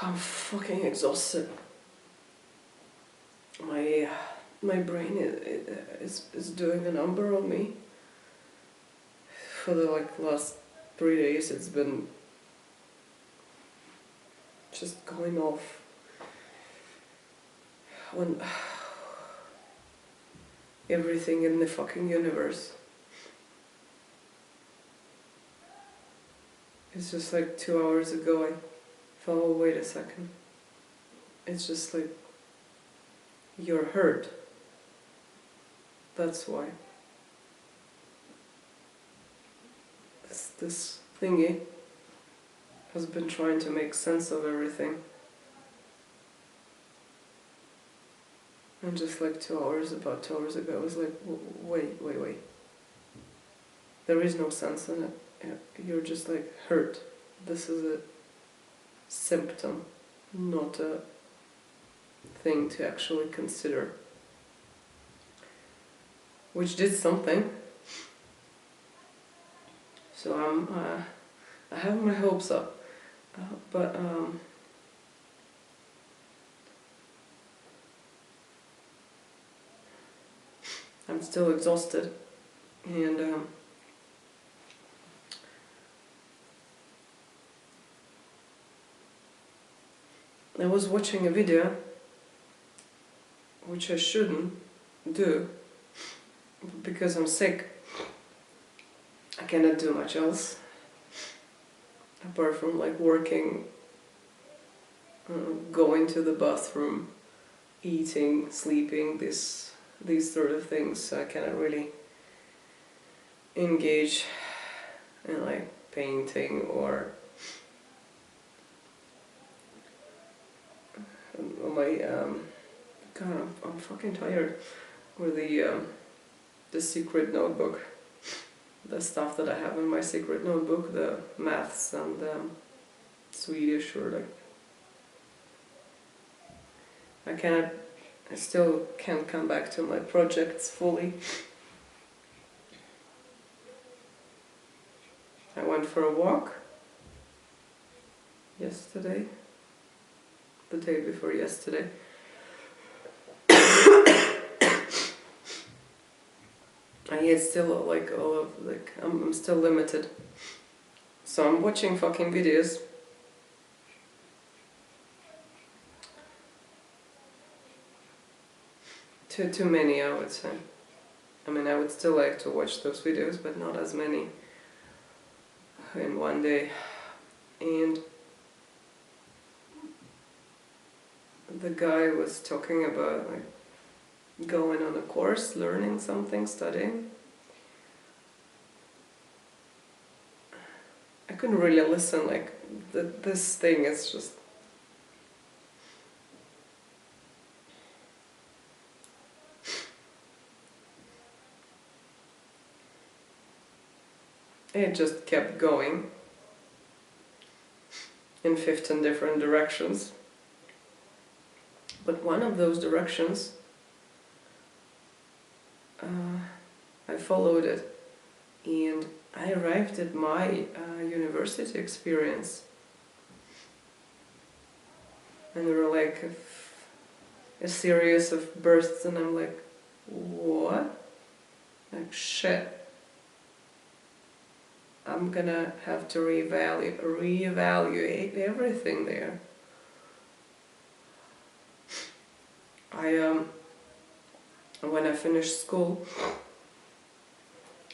I'm fucking exhausted. My brain is doing a number on me. For the last 3 days, it's been just going off. When everything in the fucking universe it's just 2 hours ago I thought, oh wait a second, it's just you're hurt, that's why this thingy has been trying to make sense of everything, and just about 2 hours ago I was like, wait, there is no sense in it. You're just hurt. This is a symptom, not a thing to actually consider. Which did something. So I have my hopes up, but I'm still exhausted, and I was watching a video, which I shouldn't do, because I'm sick. I cannot do much else, apart from working, going to the bathroom, eating, sleeping, these sort of things. So I cannot really engage in painting or my God, I'm fucking tired. Or the secret notebook, the stuff that I have in my secret notebook, the maths and Swedish, or I still can't come back to my projects fully. I went for a walk yesterday, the day before yesterday. And yet still I'm still limited. So I'm watching fucking videos. Too many, I would say. I mean, I would still like to watch those videos, but not as many in one day. And the guy was talking about going on a course, learning something, studying. I couldn't really listen, this thing is just... It just kept going in 15 different directions. But one of those directions, I followed it, and I arrived at my university experience. And there were a series of bursts, and I'm like, what? Shit. I'm gonna have to reevaluate everything there. When I finished school,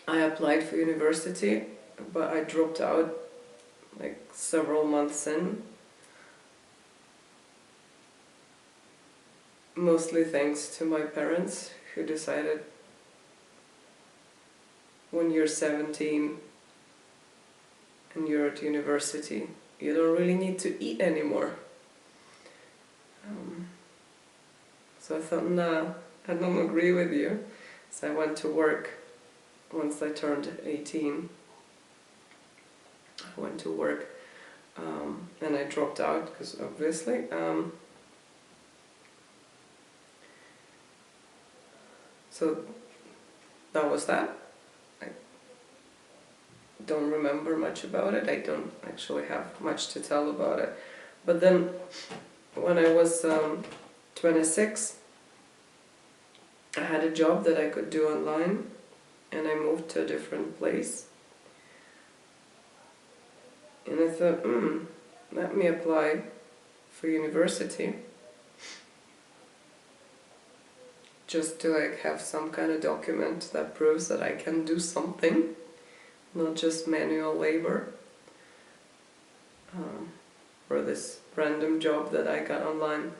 I applied for university, but I dropped out several months in. Mostly thanks to my parents, who decided when you're 17 and you're at university, you don't really need to eat anymore. So I thought, nah, I don't agree with you. So I went to work once I turned 18. I went to work, and I dropped out because obviously. So that was that. I don't remember much about it. I don't actually have much to tell about it. But then when I was 26, I had a job that I could do online, and I moved to a different place. And I thought, let me apply for university, just to like have some kind of document that proves that I can do something, not just manual labor, or this random job that I got online.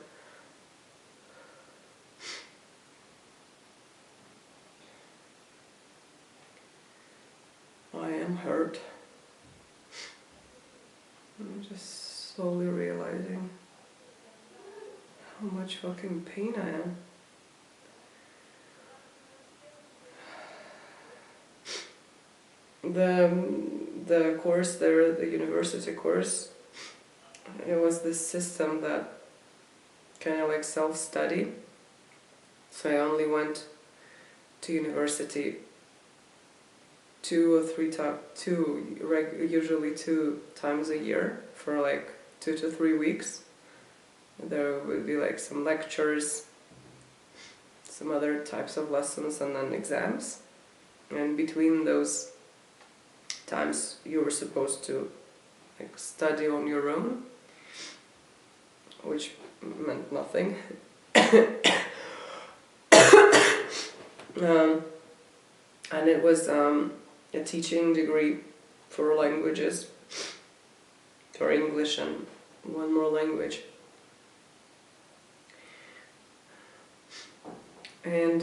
I am hurt. I'm just slowly realizing how much fucking pain I am. The course there, the university course, it was this system that kind of like self-study. So I only went to university usually 2 times a year for like 2 to 3 weeks. There would be like some lectures, some other types of lessons, and then exams. And between those times you were supposed to like study on your own, which meant nothing. And it was a teaching degree for languages, for English and one more language. And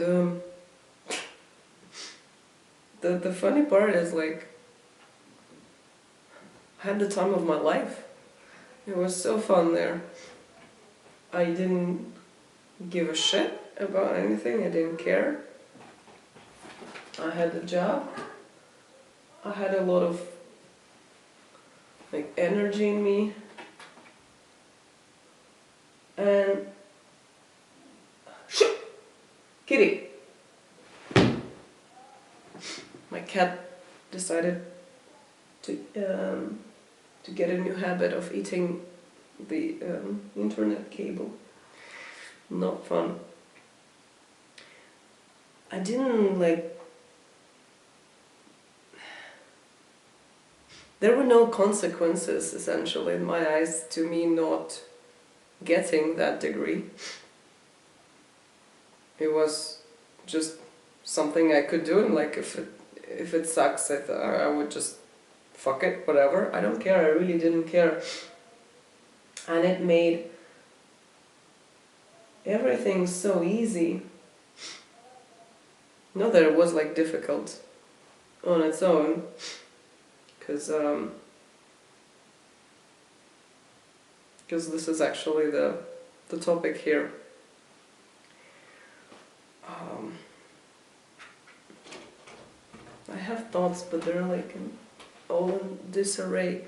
the funny part is, like, I had the time of my life. It was so fun there. I didn't give a shit about anything, I didn't care. I had a job. I had a lot of like energy in me. And Kitty! My cat decided to get a new habit of eating the internet cable. Not fun. I didn't like... There were no consequences, essentially, in my eyes, to me not getting that degree. It was just something I could do, and like if it sucks, I would just fuck it, whatever. I don't care, I really didn't care. And it made everything so easy. Not that it was like difficult on its own, because this is actually the topic here. I have thoughts, but they're like all in disarray.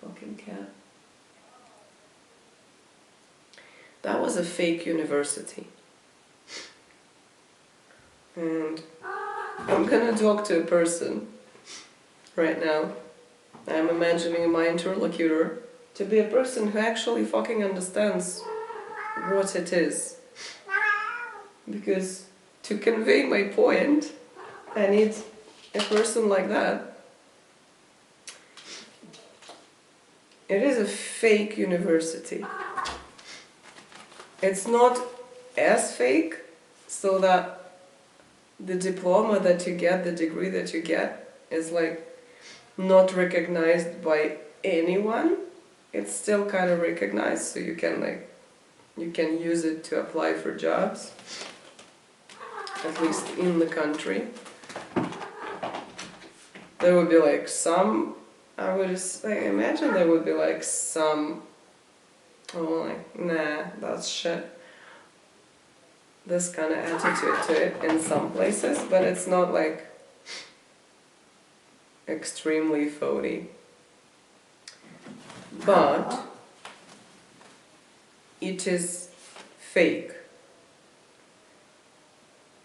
Fucking cat. That was a fake university. And I'm gonna talk to a person right now. I'm imagining my interlocutor to be a person who actually fucking understands what it is. Because to convey my point, I need a person like that. It is a fake university. It's not as fake, so that the diploma that you get, the degree that you get, is like not recognized by anyone. It's still kind of recognized, so you can use it to apply for jobs, at least in the country. There would be like some, I would just like imagine there would be like some, oh, like, nah, that's shit, this kind of attitude to it in some places, but it's not like extremely phony. But it is fake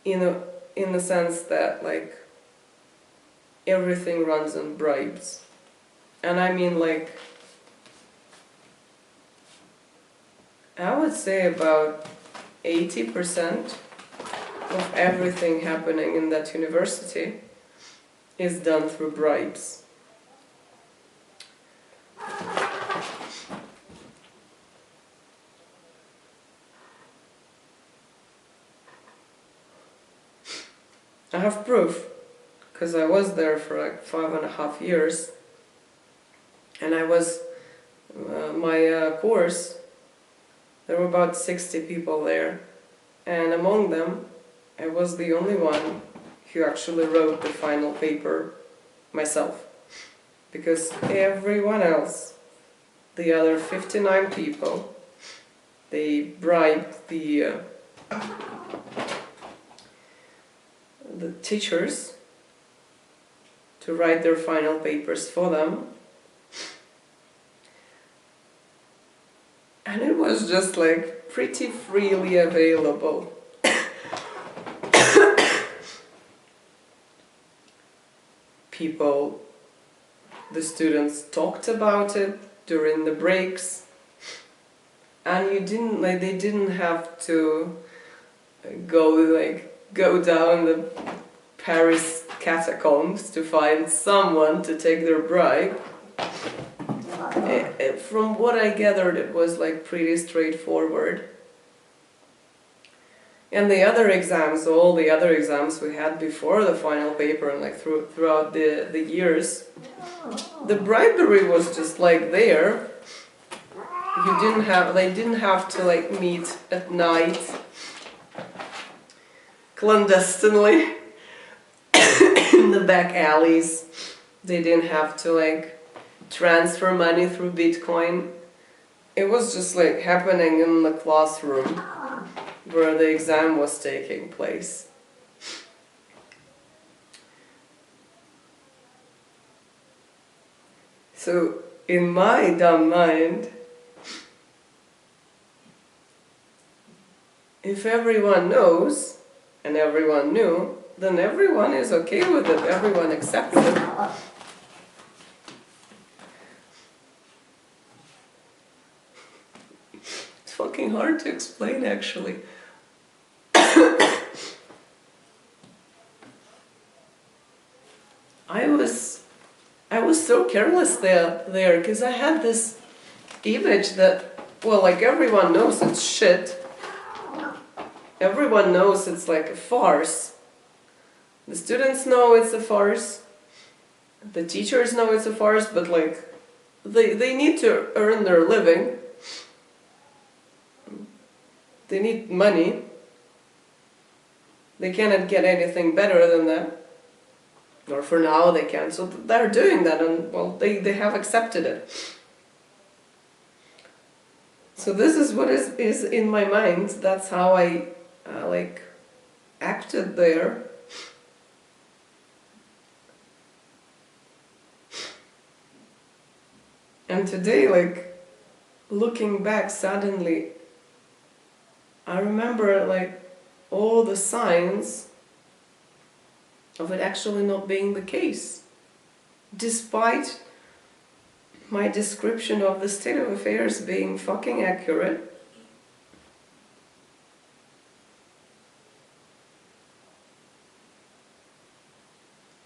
in the sense that, like, everything runs on bribes. And I mean, like, I would say about 80% of everything happening in that university is done through bribes. I have proof, because I was there for like 5.5 years, and I was, my course, there were about 60 people there, and among them, I was the only one who actually wrote the final paper myself, because everyone else, the other 59 people, they bribed the teachers to write their final papers for them. And it was just like pretty freely available. People, the students talked about it during the breaks, and they didn't have to go down the Paris catacombs to find someone to take their bribe. From what I gathered, it was like pretty straightforward. And the other exams, all the other exams we had before the final paper and like throughout the years, the bribery was just like there. They didn't have to like meet at night clandestinely in the back alleys. They didn't have to like transfer money through Bitcoin. It was just like happening in the classroom where the exam was taking place. So in my dumb mind, if everyone knows and everyone knew, then everyone is okay with it, everyone accepts it. It's fucking hard to explain, actually. I was so careless there because I had this image that, well, like everyone knows it's shit. Everyone knows it's like a farce. The students know it's a farce. The teachers know it's a farce, but like they need to earn their living. They need money. They cannot get anything better than that. Or for now they can. So they're doing that, and well, they have accepted it. So this is what is in my mind. That's how I like acted there. And today, like looking back, suddenly I remember like all the signs of it actually not being the case, despite my description of the state of affairs being fucking accurate.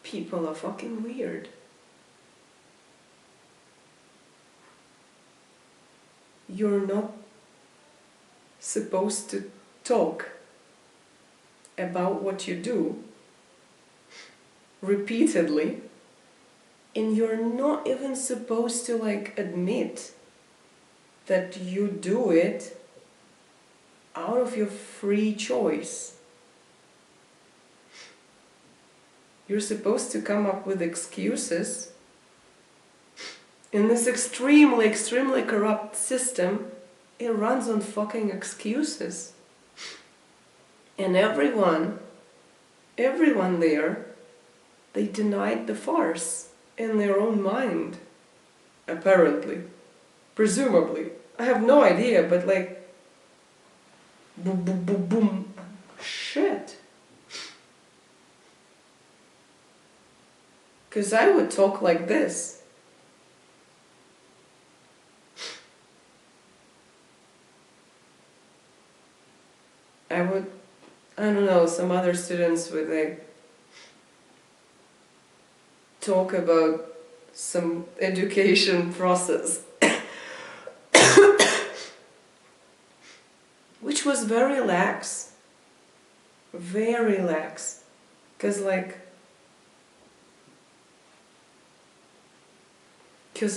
People are fucking weird. You're not supposed to talk about what you do repeatedly, and you're not even supposed to like admit that you do it out of your free choice. You're supposed to come up with excuses. In this extremely, extremely corrupt system, it runs on fucking excuses. And everyone there, they denied the farce in their own mind. Apparently. Presumably. I have no idea, but like, boom, boom, boom, boom. Shit. Because I would talk like this. I don't know, some other students would like talk about some education process. Which was very lax. Very lax. Because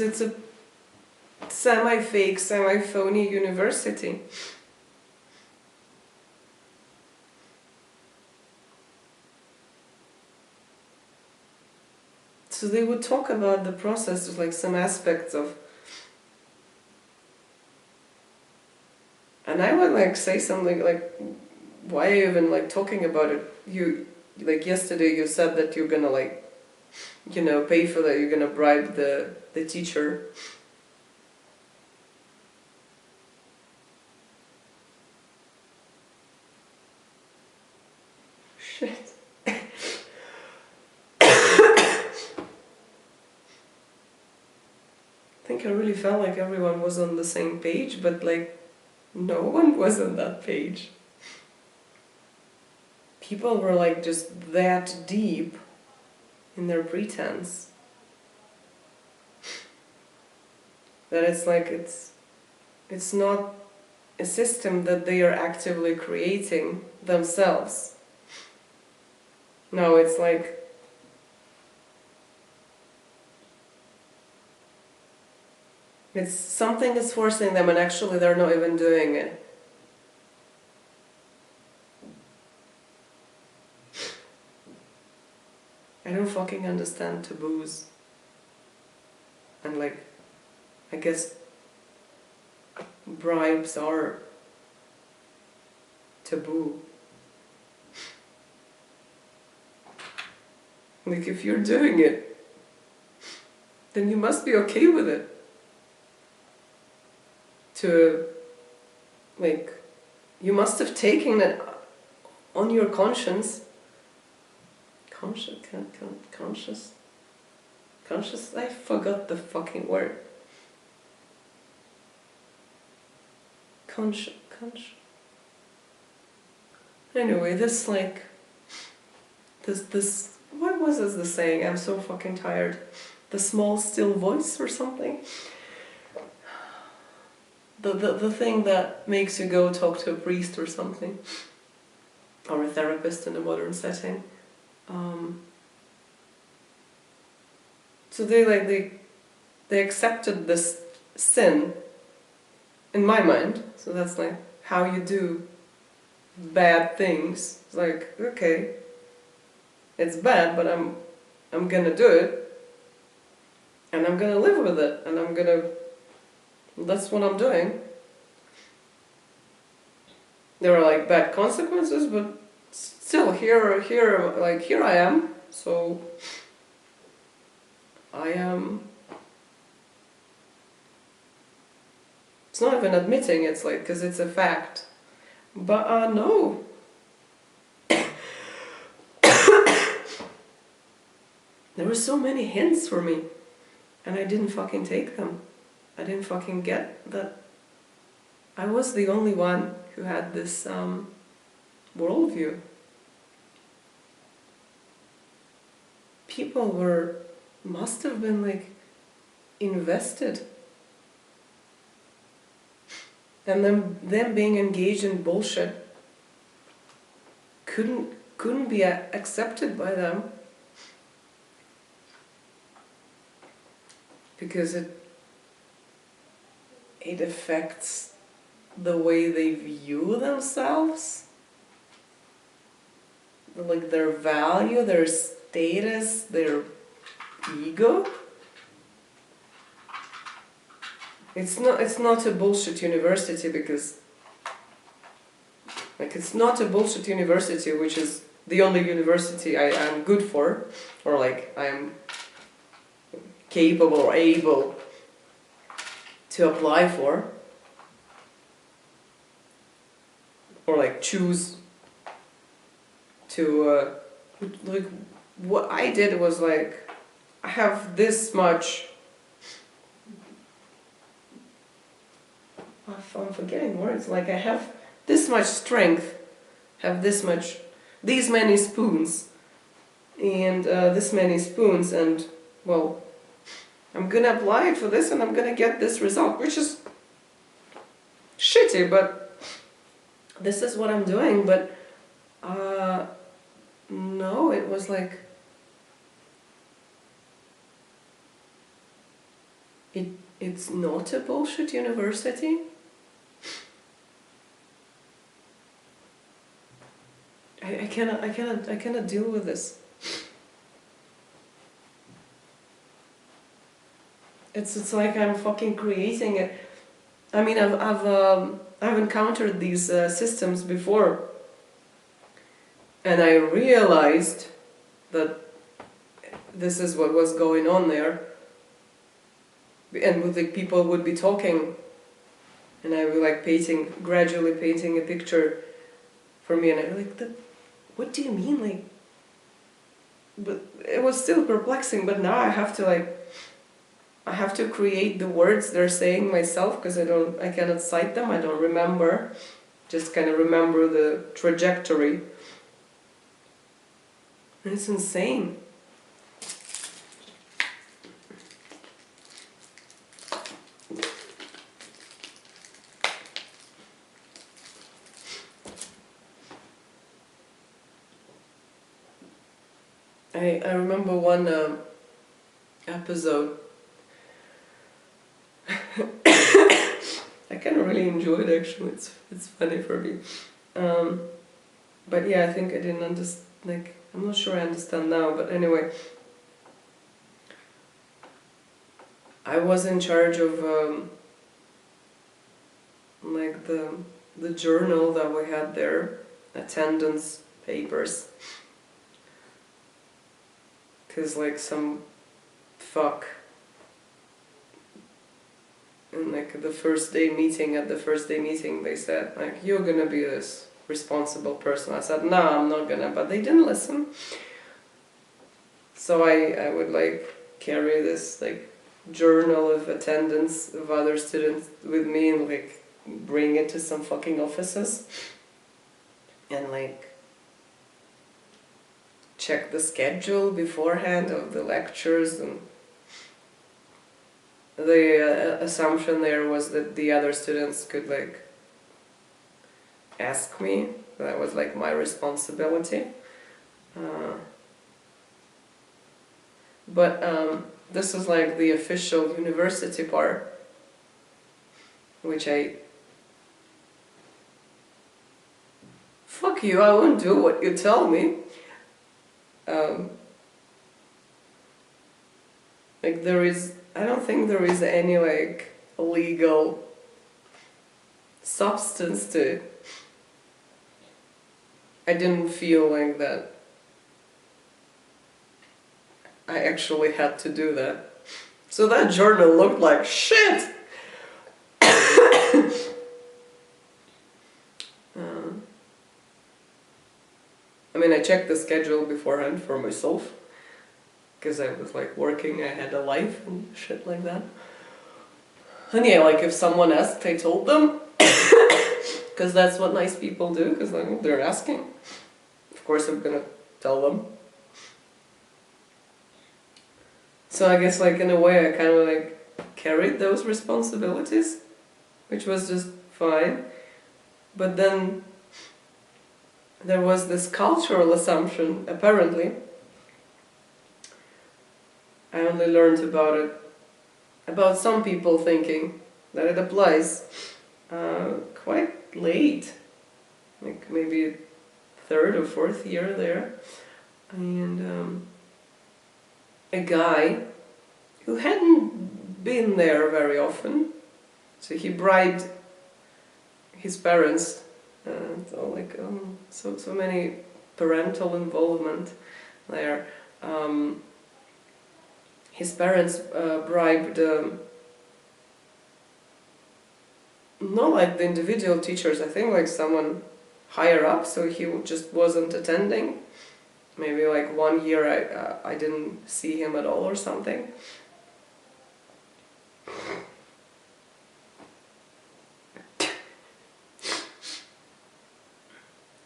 it's a semi-fake, semi-phony university. So they would talk about the process, like some aspects of, and I would like say something like, why are you even like talking about it? You, like yesterday you said that you're gonna like, pay for that, you're gonna bribe the teacher. Shit. I think I really felt like everyone was on the same page, but like no one was on that page. People were like just that deep in their pretense that it's like it's not a system that they are actively creating themselves. No, it's like it's something is forcing them and actually they're not even doing it. I don't fucking understand taboos. And like, I guess bribes are taboo. Like if you're doing it, then you must be okay with it. Like, you must have taken it on your conscience. Conscious? I forgot the fucking word. Conscious. Anyway, this like, this, what was this the saying? I'm so fucking tired. The small still voice or something? The thing that makes you go talk to a priest or something, or a therapist in a modern setting. So they accepted this sin in my mind. So that's like how you do bad things. It's like, okay, it's bad, but I'm gonna do it, and I'm gonna live with it, and that's what I'm doing. There are like bad consequences, but still here I am. So I am. It's not even admitting. It's like because it's a fact. But no. There were so many hints for me, and I didn't fucking take them. I didn't fucking get that. I was the only one who had this worldview. People must have been like invested, and them being engaged in bullshit couldn't be accepted by them, because it affects the way they view themselves, like their value, their status, their ego. It's not a bullshit university, because like it's not a bullshit university which is the only university I am good for, or like I am capable or able to apply for, or like choose to like what I did was like I have this much. I'm forgetting words. Like I have this much strength, have these many spoons, and this many spoons, and well, I'm gonna apply it for this, and I'm gonna get this result, which is shitty, but this is what I'm doing. But no, it was like it's not a bullshit university. I cannot deal with this. It's like I'm fucking creating it. I mean, I've encountered these systems before, and I realized that this is what was going on there. And with like people would be talking, and I would like gradually painting a picture for me, and I was like, what do you mean, like? But it was still perplexing. But now I have to create the words they're saying myself, because I cannot cite them. I don't remember, just kind of remember the trajectory, and it's insane. I remember one episode. I kind of really enjoyed it, actually. It's funny for me. But yeah, I think I didn't understand. Like, I'm not sure I understand now. But anyway, I was in charge of like the journal that we had there, attendance papers. Because like some fuck in like the first day meeting, they said like, you're gonna be this responsible person. I said, no, I'm not gonna, but they didn't listen. So I would like carry this like journal of attendance of other students with me, and like bring it to some fucking offices and like check the schedule beforehand of the lectures. And the assumption there was that the other students could like ask me. That was like my responsibility. But this is like the official university part, which fuck you, I won't do what you tell me. Like I don't think there is any like legal substance to it. I didn't feel like that I actually had to do that. So that journal looked like shit! I mean, I checked the schedule beforehand for myself, because I was like working, I had a life and shit like that. And yeah, like if someone asked, I told them, because that's what nice people do, because like, they're asking. Of course I'm gonna tell them. So I guess like in a way I kind of like carried those responsibilities, which was just fine. But then there was this cultural assumption, apparently. I only learned about some people thinking that it applies quite late, like maybe third or fourth year there. And a guy who hadn't been there very often, so he bribed his parents. So like so many parental involvement there. His parents bribed not like the individual teachers, I think like someone higher up, so he just wasn't attending maybe like 1 year I didn't see him at all or something.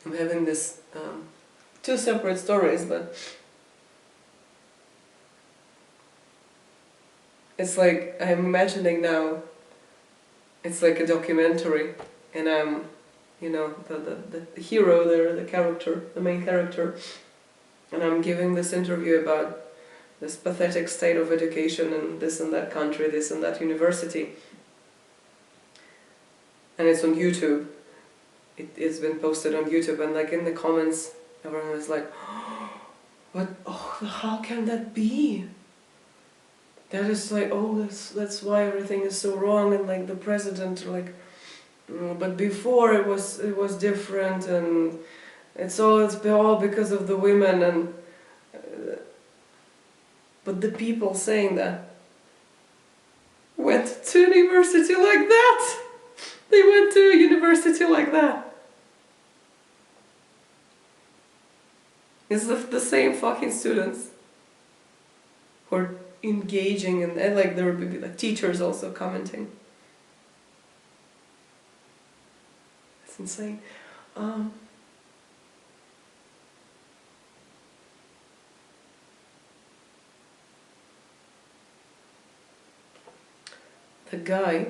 I'm having this two separate stories, but it's like I'm imagining now. It's like a documentary, and I'm, you know, the hero there, the character, the main character, and I'm giving this interview about this pathetic state of education in this and that country, this and that university, and it's on YouTube. It's been posted on YouTube, and like in the comments, everyone was like, "What? Oh, how can that be? That is like, oh, that's why everything is so wrong." And like the president, like, but before it was different, and it's all because of the women, and but the people saying that went to university like that. They went to a university like that. It's the same fucking students who are engaging, and like there would be like teachers also commenting. It's insane. The guy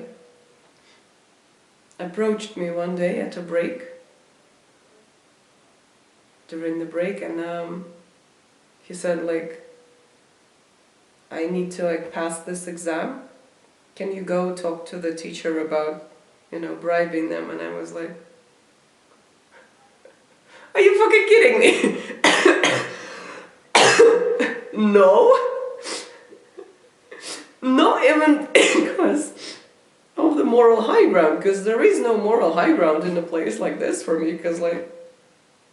approached me one day at a break, during the break, and he said like, I need to like pass this exam. Can you go talk to the teacher about, you know, bribing them? And I was like, are you fucking kidding me? No. Not even because of the moral high ground, because there is no moral high ground in a place like this for me, because like,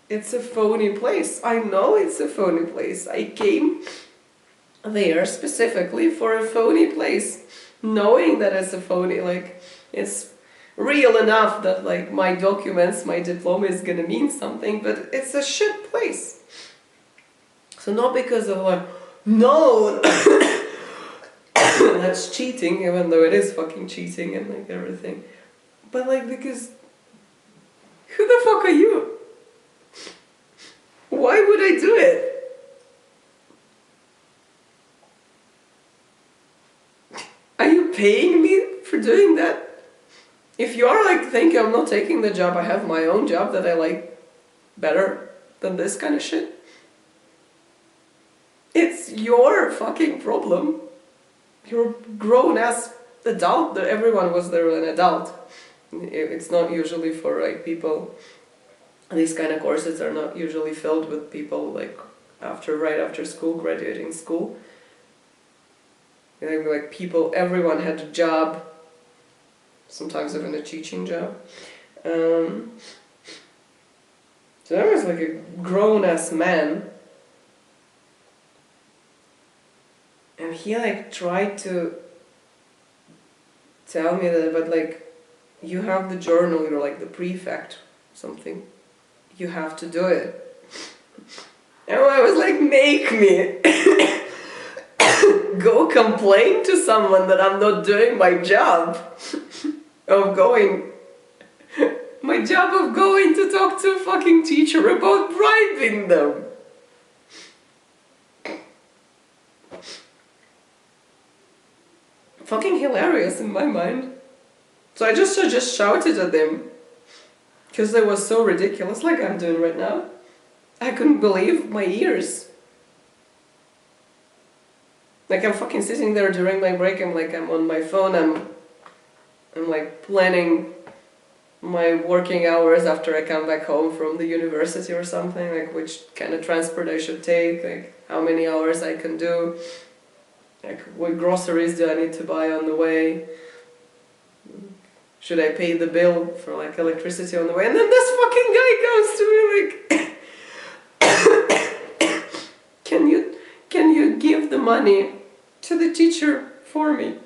it's a phony place. I know it's a phony place. I came there specifically for a phony place, knowing that it's a phony, like, it's real enough that like my documents, my diploma is gonna mean something, but it's a shit place. So not because of like, no, that's cheating, even though it is fucking cheating and like everything, but like because who the fuck are you? Why would I do it? Are you paying me for doing that? If you are like thinking I'm not taking the job, I have my own job that I like better than this kind of shit, it's your fucking problem. You're a grown-ass adult. Everyone was there an adult. It's not usually for like people, these kind of courses are not usually filled with people like right after school, graduating school. Like people, everyone had a job, sometimes even a teaching job. So I was like a grown-ass man, and he like tried to tell me that, but like, you have the journal, you're like the prefect, something, you have to do it. And I was like, make me go complain to someone that I'm not doing my job of going to talk to a fucking teacher about bribing them. Fucking hilarious in my mind. So I just shouted at them, because it was so ridiculous, like I'm doing right now. I couldn't believe my ears. Like I'm fucking sitting there during my break, I'm on my phone, I'm like planning my working hours after I come back home from the university or something, like which kind of transport I should take, like how many hours I can do, like what groceries do I need to buy on the way, should I pay the bill for like electricity on the way, and then this fucking guy goes to me like, can you give the money to the teacher for me?